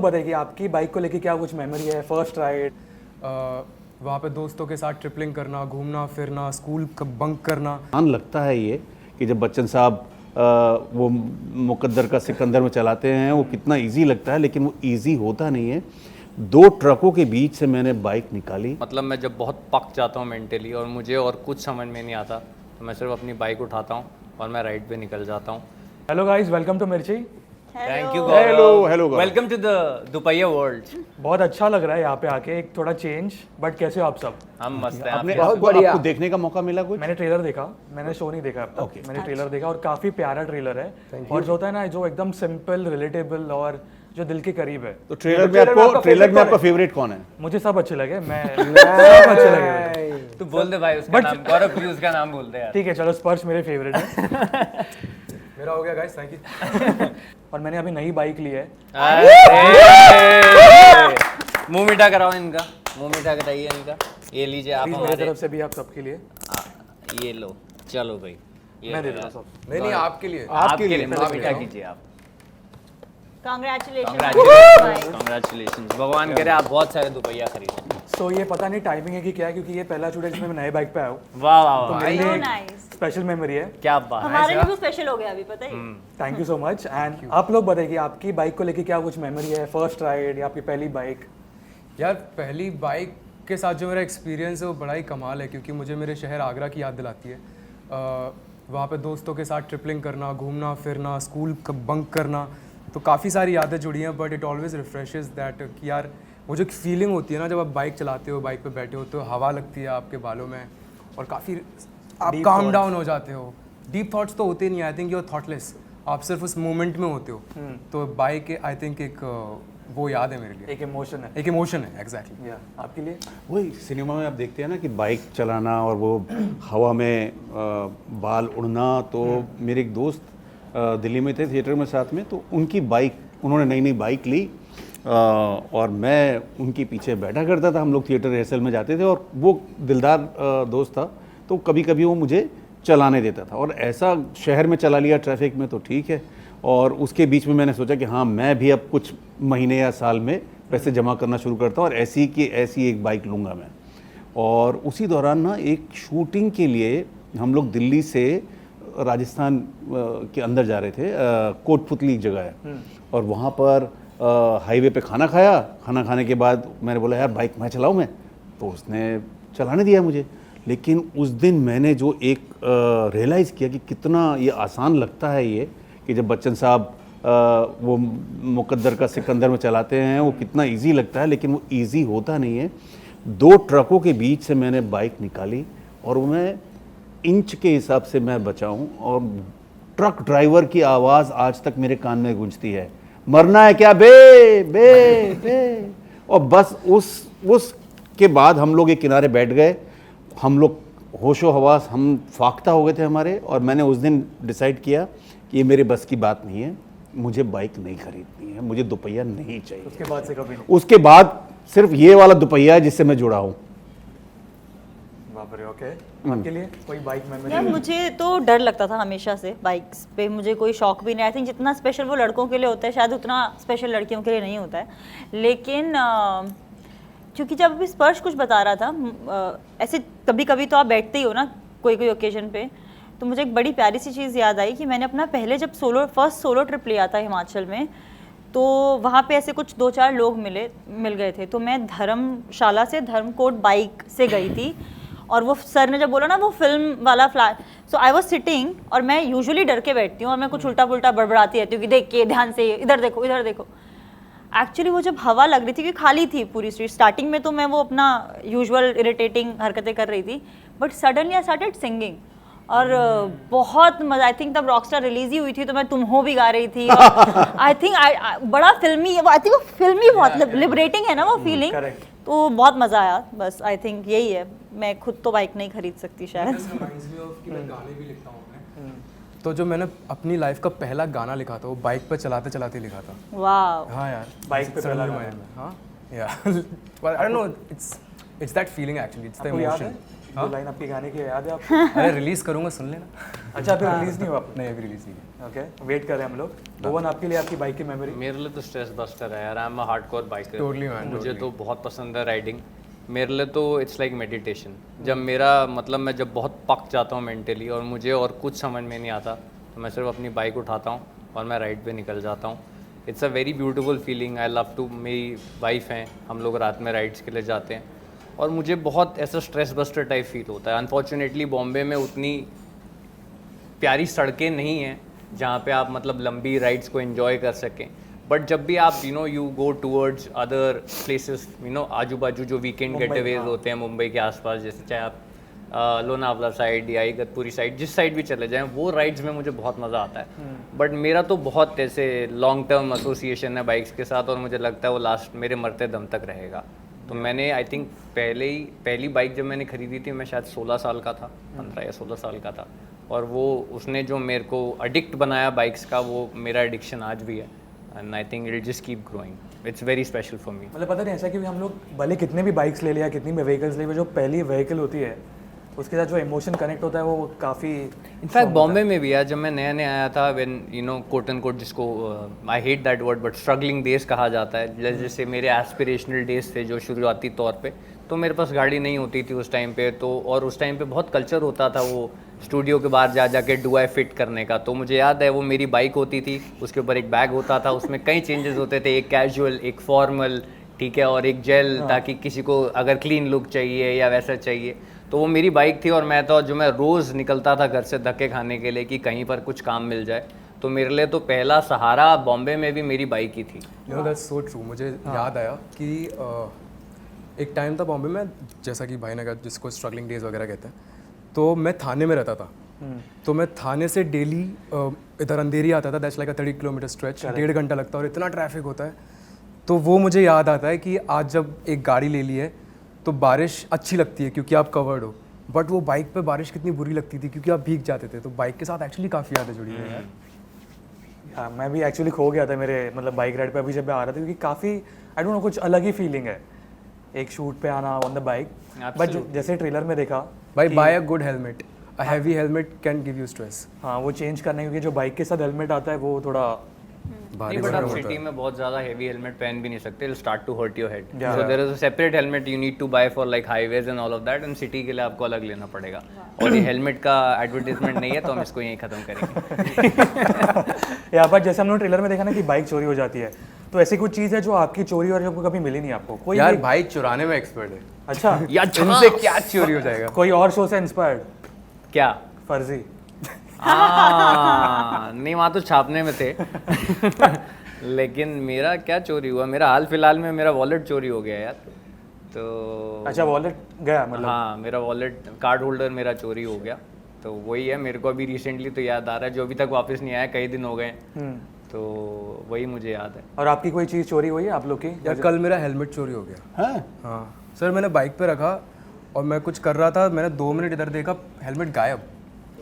बताइए आपकी बाइक को लेके क्या कुछ मेमोरी है, फर्स्ट राइड? वहाँ पे दोस्तों के साथ ट्रिपलिंग करना, घूमना फिरना, स्कूल बंक करना। आसान लगता है ये कि जब बच्चन साहब वो मुकद्दर का सिकंदर में चलाते हैं, वो कितना इजी लगता है, लेकिन वो इजी होता नहीं है। 2 ट्रकों के बीच से मैंने बाइक निकाली। मतलब मैं जब बहुत पक जाता हूँ मेंटली और मुझे और कुछ समझ में नहीं आता तो मैं सिर्फ अपनी बाइक उठाता हूँ और मैं राइड पे निकल जाता हूँ। Hello guys, welcome to Mirchi. Thank you hello welcome to the Dupahiya world. बहुत अच्छा लग रहा है यहाँ पे आके, एक थोड़ा चेंज। बट कैसे हो आप सब? हम मस्त हैं। आपने आप आपको देखने का मौका मिला कुछ? मैंने ट्रेलर देखा, मैंने शो नहीं देखा अब तक। मैंने ट्रेलर देखा और काफी प्यारा ट्रेलर है। और जो होता है ना, जो एकदम सिंपल, रिलेटेबल और जो दिल के करीब है। तो ट्रेलर में आपका फेवरेट कौन है? मुझे सब अच्छे लगे, मैं सब अच्छे लगे। तू बोल दे भाई उसका नाम। गौरव प्लीज उसका नाम बोल दे यार। ठीक है चलो, स्पर्श मेरे फेवरेट है। मेरा हो गया गाइस, थैंक यू। और मैंने अभी नई बाइक ली है। मुंह मीठा कराओ इनका, मुंह मीठा कराइए इनका। ये लीजिए आप प्लीज मेरी हमारे। तरफ से भी आप सबके लिए। ये लो, चलो भाई। ये मैं दे देता हूँ सब। नहीं आपके लिए। आपके लिए आपके मुंह लिए। मीठा कीजिए आप। Congratulations. कांग्रेचुलेशंस। भगवान करे आप बहुत सारे दुपहिया खरीदें। सो ये पता नहीं टाइमिंग है कि क्या है, क्योंकि ये पहला शूट है जिसमें मैं नए बाइक पे आया हूँ। वाह वाह तो वाह, मेरे So लिए nice. स्पेशल मेमोरी है। क्या बात। हमारे लिए भी स्पेशल हो गया अभी, पता है? Thank you so much. And आप लोग बताइए आपकी बाइक को लेके क्या कुछ मेमोरी है, फर्स्ट राइड या आपकी पहली बाइक? यार पहली बाइक के साथ जो मेरा एक्सपीरियंस है वो बड़ा ही कमाल है, क्योंकि मुझे मेरे शहर आगरा की याद दिलाती है। वहाँ पे दोस्तों के साथ ट्रिपलिंग करना, घूमना फिरना, स्कूल बंक करना, तो काफ़ी सारी यादें जुड़ी हैं। But it always refreshes that कि यार वो जो फीलिंग होती है ना, जब आप बाइक चलाते हो, बाइक पे बैठे हो, तो हवा लगती है आपके बालों में और काफ़ी आप काम डाउन हो जाते हो। डीप थॉट्स तो होते नहीं, I think you are thoughtless, आप सिर्फ उस मोमेंट में होते हो। तो बाइक आई थिंक एक वो याद है मेरे लिए, एक इमोशन है। एक इमोशन है। एग्जैक्टली। या आपके लिए? वही सिनेमा में आप देखते हैं ना कि बाइक चलाना और वो हवा में बाल उड़ना। तो मेरे एक दोस्त दिल्ली में थे थिएटर में साथ में, तो उनकी बाइक, उन्होंने नई नई बाइक ली और मैं उनके पीछे बैठा करता था। हम लोग थिएटर रिहर्सल में जाते थे और वो दिलदार दोस्त था, तो कभी कभी वो मुझे चलाने देता था। और ऐसा शहर में चला लिया ट्रैफिक में तो ठीक है, और उसके बीच में मैंने सोचा कि हाँ मैं भी अब कुछ महीने या साल में पैसे जमा करना शुरू करता हूँ और ऐसी एक बाइक लूँगा मैं। और उसी दौरान ना एक शूटिंग के लिए हम लोग दिल्ली से राजस्थान के अंदर जा रहे थे। कोटपुतली एक जगह है और वहाँ पर हाईवे पे खाना खाया। खाना खाने के बाद मैंने बोला यार बाइक मैं चलाऊँ मैं, तो उसने चलाने दिया मुझे। लेकिन उस दिन मैंने जो एक रियलाइज़ किया कि कितना ये आसान लगता है ये, कि जब बच्चन साहब वो मुकद्दर का सिकंदर में चलाते हैं, वो कितना इजी लगता है, लेकिन वो इजी होता नहीं है। 2 ट्रकों के बीच से मैंने बाइक निकाली और वो मैं इंच के हिसाब से मैं बचाऊं, और ट्रक ड्राइवर की आवाज़ आज तक मेरे कान में गूंजती है, मरना है क्या बे बे बे। और बस उस के बाद हम लोग एक किनारे बैठ गए। हम लोग होशो हवास, हम फाख्ता हो गए थे हमारे। और मैंने उस दिन डिसाइड किया कि ये मेरे बस की बात नहीं है, मुझे बाइक नहीं खरीदनी है, मुझे दुपहिया नहीं चाहिए। उसके बाद से कभी नहीं? उसके बाद सिर्फ ये वाला दुपहिया है जिससे मैं जुड़ा हूँ। बाप रे। ओके, आपके लिए कोई बाइक मेमोरी? यार मुझे तो डर लगता था हमेशा से बाइक्स पे, मुझे कोई शौक भी नहीं। आई थिंक जितना स्पेशल वो लड़कों के लिए होता है, शायद उतना स्पेशल लड़कियों के लिए नहीं होता है। लेकिन क्योंकि जब अभी स्पर्श कुछ बता रहा था, ऐसे कभी कभी तो आप बैठते ही हो ना कोई ओकेजन पे, तो मुझे एक बड़ी प्यारी सी चीज़ याद आई कि मैंने अपना पहले जब फर्स्ट सोलो ट्रिप लिया था हिमाचल में, तो वहाँ पे ऐसे कुछ 2-4 लोग मिल गए थे। तो मैं धर्मशाला से धर्मकोट बाइक से गई थी और वो सर ने जब बोला ना वो फिल्म वाला flash, so I was sitting, और मैं यूजुअली डर के बैठती हूँ और मैं कुछ उल्टा पुल्टा बड़बड़ाती रहती हूँ कि देखिए ध्यान से, इधर देखो इधर देखो। एक्चुअली वो जब हवा लग रही थी, कि खाली थी पूरी स्ट्रीट, स्टार्टिंग में तो मैं वो अपना यूजुअल इरिटेटिंग हरकतें कर रही थी, but suddenly I started singing और बहुत मजा। आई थिंक तब रॉकस्टार रिलीज ही हुई थी, तो मैं तुम हो भी गा रही थी। आई थिंक बड़ा फिल्मी, आई थिंक वो फिल्मी बहुत लिबरेटिंग है ना वो फीलिंग, तो बहुत मजा आया। बस आई थिंक यही है, मैं खुद तो बाइक नहीं खरीद सकती शायद। गाने भी लिखता हूँ अपने। तो जो मैंने अपनी लाइफ का पहला गाना लिखा था वो बाइक पर चलाते चलाते लिखा था। वाह। हाँ यार, बाइक पे पहला गाना? हाँ या I don't know, it's that feeling actually, it's the आपको याद इमोशन। है वो लाइन आपके गाने की याद है आपको? अरे रिलीज करूंगा, सुन लेना। अच्छा फिर रिलीज नहीं हुआ? नहीं, अभी रिलीज नहीं है। ओके, वेट कर रहे हैं हम लोग। भुवन, आपके लिए आपकी बाइक की मेमोरी? मेरे लिए तो स्ट्रेस बस्टर है यार, I am a hardcore biker. Totally man, मुझे तो बहुत पसंद है राइडिंग। मेरे लिए तो इट्स लाइक मेडिटेशन। जब मेरा मतलब मैं जब बहुत पक जाता हूँ मेंटली और मुझे और कुछ समझ में नहीं आता, तो मैं सिर्फ अपनी बाइक उठाता हूँ और मैं राइड पे निकल जाता हूँ। It's a very beautiful feeling. I love to, मेरी वाइफ हैं, हम लोग रात में राइड्स के लिए जाते हैं और मुझे बहुत ऐसा स्ट्रेस बस्टर टाइप फील होता है। अनफॉर्चुनेटली बॉम्बे में उतनी प्यारी सड़कें नहीं हैं जहाँ पे आप मतलब लंबी राइड्स को एंजॉय कर सकें। बट जब भी आप you go towards other places, आजू बाजू जो वीकेंड गेटअवेज होते हैं मुंबई के आसपास, जैसे चाहे आप लोनावला साइड या इगतपुरी साइड, जिस साइड भी चले जाएं, वो राइड्स में मुझे बहुत मज़ा आता है। बट मेरा तो बहुत ऐसे लॉन्ग टर्म एसोसिएशन है बाइक्स के साथ और मुझे लगता है वो लास्ट मेरे मरते दम तक रहेगा। तो मैंने आई थिंक पहली बाइक जब मैंने ख़रीदी थी, मैं शायद 16 साल का था, 15 या 16 साल का था, और वो उसने जो मेरे को एडिक्ट बनाया बाइक्स का, वो मेरा एडिक्शन आज भी है। And I think it just keep growing. It's very special for me. मतलब पता नहीं ऐसा कि हम लोग भले कितने भी बाइक्स ले लिया, कितनी भी व्हीकल्स ले लिया, जो पहली व्हीकल होती है उसके साथ जो इमोशन कनेक्ट होता है वो काफ़ी। इनफैक्ट बॉम्बे में भी यार, जब मैं नया नया आया था, व्हेन कोट एंड कोट, जिसको I hate that word but struggling days कहा जाता है, जैसे मेरे एस्पिरेशनल डेज थे जो शुरुआती तौर पे, तो मेरे पास गाड़ी नहीं होती थी उस टाइम पे, तो और उस टाइम पे बहुत कल्चर होता था वो स्टूडियो के बाहर जा के डुआई फिट करने का। तो मुझे याद है वो मेरी बाइक होती थी, उसके ऊपर एक बैग होता था, उसमें कई चेंजेस होते थे, एक कैजुअल, एक फॉर्मल, ठीक है, और एक जेल, ताकि किसी को अगर क्लीन लुक चाहिए या वैसा चाहिए। तो वो मेरी बाइक थी और मैं मैं रोज़ निकलता था घर से धक्के खाने के लिए कि कहीं पर कुछ काम मिल जाए। तो मेरे लिए तो पहला सहारा बॉम्बे में भी मेरी बाइक ही थी। That's so true. मुझे याद आया कि एक टाइम था बॉम्बे में, जैसा कि भाई ने कहा, जिसको स्ट्रगलिंग डेज वगैरह कहते हैं, तो मैं थाने में रहता था। तो मैं थाने से डेली इधर अंधेरी आता था, that's like a 30 kilometre stretch, 1.5 घंटा लगता है और इतना ट्रैफिक होता है। तो वो मुझे याद आता है कि आज जब एक गाड़ी ले ली है तो बारिश अच्छी लगती है क्योंकि आप कवर्ड हो, बट वो बाइक पे बारिश कितनी बुरी लगती थी क्योंकि आप भीग जाते थे। तो बाइक के साथ एक्चुअली काफ़ी यादें जुड़ी हुई हैं। हाँ, मैं भी एक्चुअली खो गया था मेरे मतलब बाइक राइड पे अभी जब मैं आ रहा था, क्योंकि काफ़ी आई डोंट नो कुछ अलग ही फीलिंग है एक शूट पे आना ऑन द बाइक। बट जैसे ट्रेलर में देखा भाई, buy a good helmet, a heavy helmet can give you stress. हाँ, वो चेंज करना है क्योंकि जो बाइक के साथ हेलमेट आता है वो थोड़ा भारी बट आप होता है। सिटी में बहुत ज़्यादा हेवी हेलमेट पहन भी नहीं सकते, it start to hurt your head. So there is a separate helmet you need to buy for like highways and all of that, and city के लिए आपको अलग लेना पड़ेगा। और ये हेलमेट का एडवर्टाइजमेंट नहीं है, तो हम इसको यहीं ख़त्म करेंगे। या बट जैसे हम लोग ट्रेलर में देखा ना कि बाइक चोरी हो जाती है, तो ऐसी कुछ चीज़ है जो आपकी चोरी और जो कभी मिली नहीं आपको? कोई यार भाई चुराने में एक्सपर्ट है। अच्छा, या इनसे क्या चोरी हो जाएगा? कोई और शो से इंस्पायर्ड? क्या? फर्जी? नहीं, वहाँ तो छापने में थे। लेकिन मेरा क्या चोरी हुआ? मेरा हाल फिलहाल में मेरा वॉलेट चोरी हो गया यार। तो अच्छा, वॉलेट गया मतलब? हाँ, मेरा वॉलेट, कार्ड होल्डर मेरा चोरी हो गया। तो वही है, मेरे को अभी रिसेंटली तो याद आ रहा है, जो अभी तक वापस नहीं आया, कई दिन हो गए। तो वही मुझे याद है। और आपकी कोई चीज़ चोरी हुई है आप लोग की? यार कल मेरा हेलमेट चोरी हो गया। हाँ सर, मैंने बाइक पे रखा और मैं कुछ कर रहा था, मैंने 2 मिनट इधर देखा, हेलमेट गायब।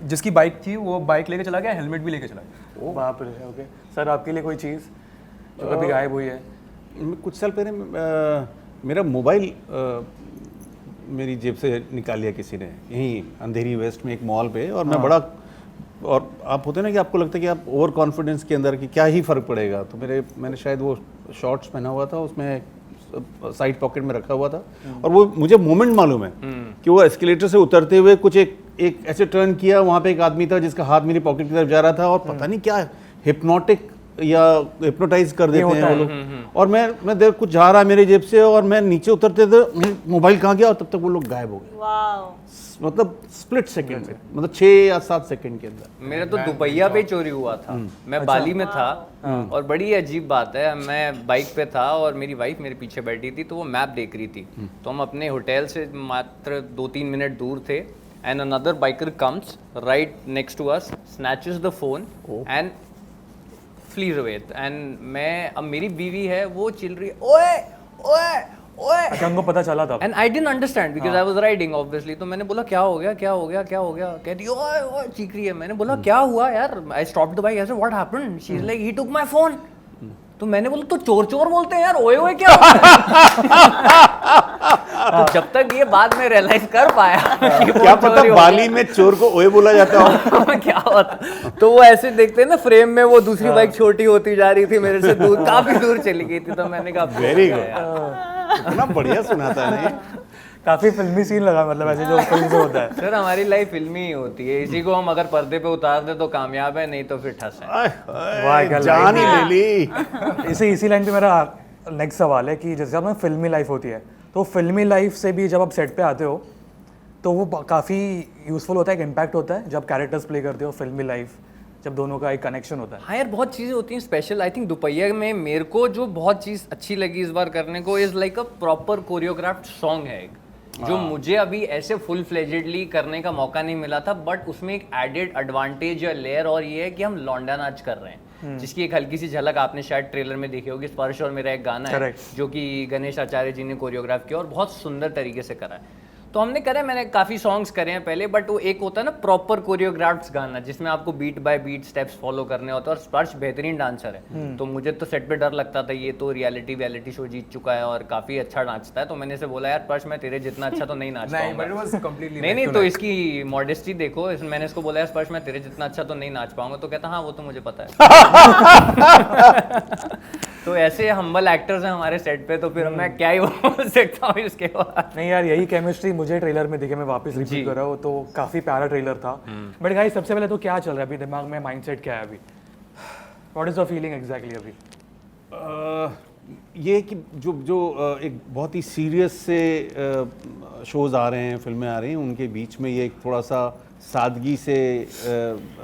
जिसकी बाइक थी वो बाइक लेके चला गया, हेलमेट भी लेके चला गया। ओ बाप रे। ओके सर, आपके लिए कोई चीज़ जो कभी गायब हुई है? कुछ साल पहले मेरा मोबाइल मेरी जेब से निकाल लिया किसी ने, यहीं अंधेरी वेस्ट में एक मॉल पे। और मैं बड़ा, और आप होते ना कि आपको लगता है कि आप ओवर कॉन्फिडेंस के अंदर कि क्या ही फ़र्क पड़ेगा, तो मैंने शायद वो शॉर्ट्स पहना हुआ था, उसमें साइड पॉकेट में रखा हुआ था। और वो मुझे मोमेंट मालूम है कि वो एस्केलेटर से उतरते हुए कुछ एक ऐसे टर्न किया, वहाँ पे एक आदमी था जिसका हाथ मेरी पॉकेट की तरफ जा रहा था, और पता नहीं क्या हिप्नोटिक या हिप्नोटाइज कर देते हैं वो लोग। और मैं देख कुछ जा रहा है मेरे जेब से, और मैं नीचे उतरते थे, मोबाइल कहाँ गया, और तब तक वो लोग गायब हो गए। वाओ। मतलब स्प्लिट सेकंड में, मतलब 6 या 7 सेकंड के अंदर। मेरा तो दुबैया पे चोरी हुआ था। मैं बाली में था, और बड़ी अजीब बात है, मैं बाइक पे था और मेरी वाइफ मेरे पीछे बैठी थी, तो वो मैप देख रही थी। तो हम अपने होटल से मात्र 2-3 मिनट दूर थे, and another biker comes right next to us, snatches the phone and flees away. And अब मेरी बीवी है, वो चिल रही है, ओए ओए ओए। अच्छा, उनको पता चला था? And I didn't understand because I was riding obviously. तो मैंने बोला क्या हो गया, क्या हो गया, क्या हो गया? कहती ओए ओए चीख रही है। मैंने बोला क्या हुआ यार? I stopped the bike, I said what happened? She is like he took my phone. तो मैंने बोला तो चोर चोर बोलते हैं यार, ओए ओए क्या? तो जब तक ये बाद में रियलाइज कर पाया कि वो क्या पता चोरी हो बाली में चोर को ओए बोला जाता हो। गया, क्या होता, तो वो ऐसे देखते हैं ना फ्रेम में, वो दूसरी बाइक छोटी होती जा रही थी मेरे से दूर, काफी दूर चली गई थी, तो मैंने कहा वेरी गुड, इतना बढ़िया सुनाता है ना ये। काफी फिल्मी सीन लगा, मतलब ऐसे जो फिल्म से होता है। सर हमारी लाइफ फिल्मी ही होती है, इसी को हम अगर पर्दे पे उतार दे तो कामयाब है, नहीं तो फिर ठस है। वाह क्या जान ही ले ली। इसी लाइन पे मेरा नेक्स्ट सवाल है कि जैसे आपने फिल्मी लाइफ होती है, तो फिल्मी लाइफ से भी जब आप सेट पे आते हो तो वो काफ़ी यूज़फुल होता है, एक इम्पैक्ट होता है जब कैरेक्टर्स प्ले करते हो, फिल्मी लाइफ जब दोनों का एक कनेक्शन होता है। हाँ यार, बहुत चीज़ें होती हैं स्पेशल। आई थिंक दुपहिया में मेरे को जो बहुत चीज़ अच्छी लगी इस बार करने को, is like a proper choreographed song है एक, जो मुझे अभी ऐसे फुल फ्लेजेडली करने का मौका नहीं मिला था, बट उसमें एक एडेड एडवांटेज या लेयर और ये है कि हम लौंडा नाच कर रहे हैं, जिसकी एक हल्की सी झलक आपने शायद ट्रेलर में देखी होगी। स्पर्श और मेरा एक गाना है जो कि गणेश आचार्य जी ने कोरियोग्राफ किया और बहुत सुंदर तरीके से करा है। तो हमने करे, मैंने काफ़ी सॉन्ग्स करे हैं पहले, बट वो एक होता है ना प्रॉपर कोरियोग्राफ्ड गाना जिसमें आपको beat by beat steps follow करने होते हैं, और स्पर्श बेहतरीन डांसर है, तो मुझे तो सेट पे डर लगता था, ये तो रियलिटी शो जीत चुका है और काफ़ी अच्छा नाचता है, तो मैंने इसे बोला यार स्पर्श मैं तेरे जितना अच्छा तो नहीं नाच पाऊंगा। नहीं तो इसकी मॉडेस्टी देखो, मैंने इसको बोला यार स्पर्श मैं तेरे जितना अच्छा तो नहीं नाच पाऊंगा, तो कहता हाँ वो तो मुझे पता है। तो ऐसे हम्बल एक्टर्स हैं हमारे सेट पे, तो फिर मैं क्या ही बोल सकता हूँ इसके बाद। नहीं यार, यही केमिस्ट्री मुझे ट्रेलर में दिखे, मैं वापस रिपीट कर रहा हूँ, तो काफ़ी प्यारा ट्रेलर था। बट गाइस सबसे पहले तो क्या चल रहा है अभी दिमाग में, माइंडसेट क्या है अभी, what is the feeling exactly अभी? ये कि जो एक बहुत ही सीरियस से शोज़ आ रहे हैं, फिल्में आ रही हैं, उनके बीच में ये एक थोड़ा सा सादगी से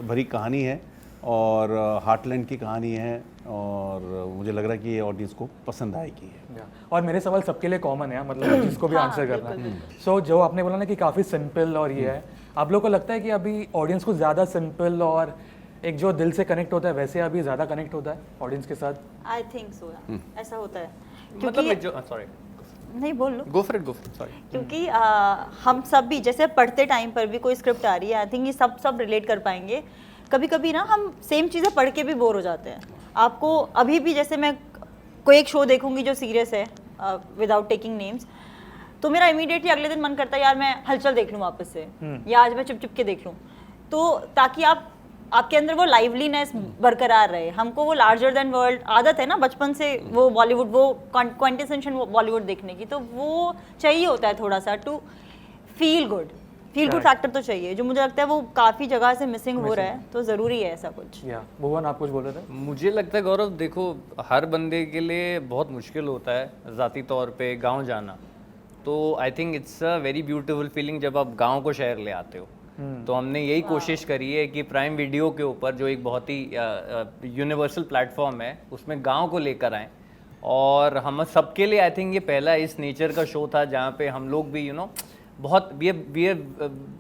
भरी कहानी है और हार्टलैंड की कहानी है, और मुझे लग रहा है कि ये ऑडियंस को पसंद आएगी है। और मेरे सवाल सबके लिए कॉमन है, मतलब जिसको भी आंसर करना है। सो जो आपने बोला ना कि काफ़ी सिंपल और ये है, आप लोगों को लगता है कि अभी ऑडियंस को ज़्यादा सिंपल और एक जो दिल से कनेक्ट होता है वैसे अभी ज़्यादा कनेक्ट होता है ऑडियंस के साथ? आई थिंक सो, ऐसा होता है मतलब सॉरी नहीं बोल लो, गो फॉर इट, सॉरी। क्योंकि हम सब भी जैसे पढ़ते टाइम पर भी कोई स्क्रिप्ट आ रही है, आई थिंक ये सब रिलेट कर पाएंगे। कभी कभी ना हम सेम चीज़ें पढ़ के भी बोर हो जाते हैं। आपको अभी भी जैसे मैं कोई एक शो देखूंगी जो सीरियस है, विदाउट टेकिंग नेम्स, तो मेरा इमीडिएटली अगले दिन मन करता है यार मैं हलचल देख लूँ वापस से, या आज मैं चुप के देख लूँ, तो ताकि आपके अंदर वो लाइवलीनेस बरकरार रहे। हमको वो लार्जर देन वर्ल्ड आदत है ना बचपन से, वो बॉलीवुड, वो क्वांटेसेंशियल बॉलीवुड देखने की, तो वो चाहिए होता है थोड़ा सा टू फील गुड फैक्टर तो चाहिए, जो मुझे लगता है वो काफ़ी जगह से मिसिंग हो रहा है, तो ज़रूरी है ऐसा कुछ। या भुवन आप कुछ बोल रहे थे? मुझे लगता है गौरव, देखो हर बंदे के लिए बहुत मुश्किल होता है ज़ाती तौर पे गांव जाना, तो I think it's a very beautiful feeling जब आप गांव को शहर ले आते हो। तो हमने यही कोशिश करी है कि प्राइम वीडियो के ऊपर, जो एक बहुत ही यूनिवर्सल प्लेटफॉर्म है, उसमें गांव को लेकर आएँ, और हम सबके लिए आई थिंक ये पहला इस नेचर का शो था जहाँ पे हम लोग भी बहुत वी आर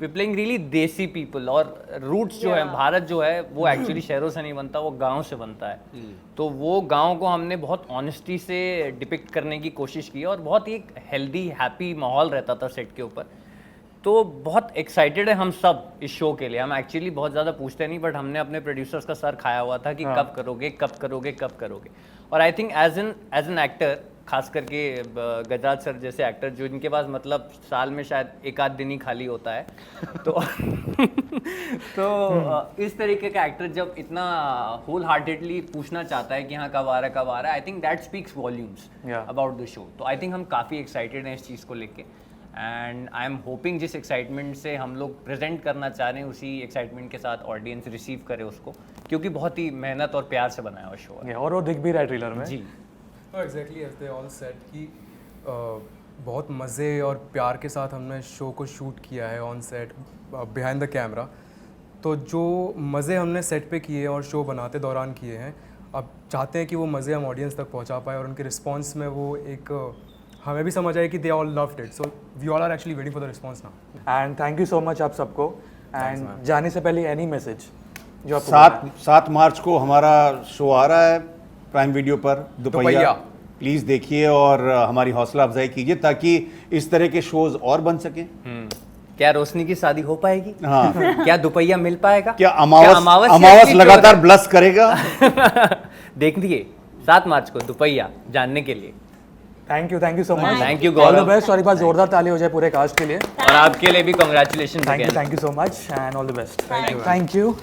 प्लेइंग रियली देसी पीपल, और रूट्स जो है, भारत जो है वो एक्चुअली शहरों से नहीं बनता, वो गांव से बनता है। तो वो गांव को हमने बहुत ऑनेस्टी से डिपिक्ट करने की कोशिश की, और बहुत ही हेल्दी हैप्पी माहौल रहता था सेट के ऊपर। तो बहुत एक्साइटेड है हम सब इस शो के लिए। हम एक्चुअली बहुत ज़्यादा पूछते नहीं, बट हमने अपने प्रोड्यूसर्स का सर खाया हुआ था कि कब करोगे। और I think as an actor, खास करके गजराज सर जैसे एक्टर, जो इनके पास मतलब साल में शायद एक आध दिन ही खाली होता है, तो इस तरीके का एक्टर जब इतना होल हार्टेडली पूछना चाहता है कि हाँ कब आ रहा है, I think that speaks volumes about the show. तो आई थिंक हम काफ़ी एक्साइटेड हैं इस चीज़ को लेके, एंड आई एम होपिंग जिस एक्साइटमेंट से हम लोग प्रेजेंट करना चाह रहे हैं, उसी एक्साइटमेंट के साथ ऑडियंस रिसीव करे उसको, क्योंकि बहुत ही मेहनत और प्यार से बनाया हुआ शो है। और वो दिख भी रहा है ट्रेलर में। जी exactly as they all said कि बहुत मज़े और प्यार के साथ हमने शो को शूट किया है on set, behind the camera. तो जो मज़े हमने सेट पे किए और शो बनाते दौरान किए हैं, अब चाहते हैं कि वो मज़े हम ऑडियंस तक पहुंचा पाए, और उनके रिस्पांस में वो एक हमें भी समझ आए कि they all loved it, so we all are actually waiting for the response now. And thank you so much आप सबको। एंड जाने से पहले एनी मैसेज जो आपको 7 मार्च को हमारा शो आ रहा है प्राइम वीडियो पर, दुपहिया। प्लीज़ देखिए और हमारी हौसला अफजाई कीजिए ताकि इस तरह के शोज और बन सकें। क्या रोशनी की शादी हो पाएगी? हाँ। क्या दुपहिया मिल पाएगा? क्या अमावस लगातार ब्लस करेगा? देख दिए 7 मार्च को दुपहिया जानने के लिए। Thank you so much. Thank you, all the Gaurav. Best और एक बार जोरदार ताली हो जाए पूरे कास्ट के लिए। और आपके लिए भी congratulation thank you so much and all the best. Thank you. Thank you.